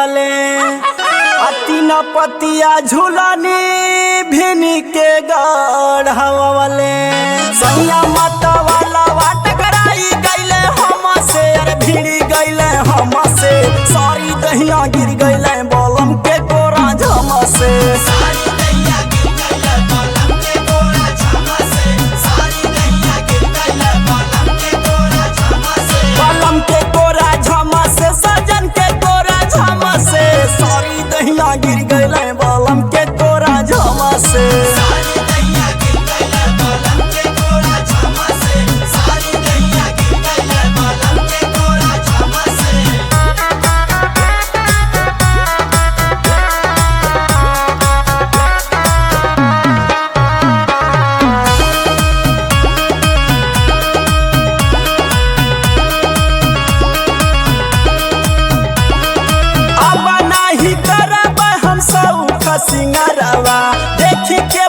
वाले तीन पतिया झूलानी भिनी के गढ़वा वाले सैया माता वाला वाट कराई गईले हम से अरे भिड़ी गईले हम से सारी दहिया गिर गईले बलम के कोरा झम से बलम के कोरा झम से सजन के कोरा झम से सारी दहिया गिर गईले बलम के कोरा झम से सिंगारवा देखी के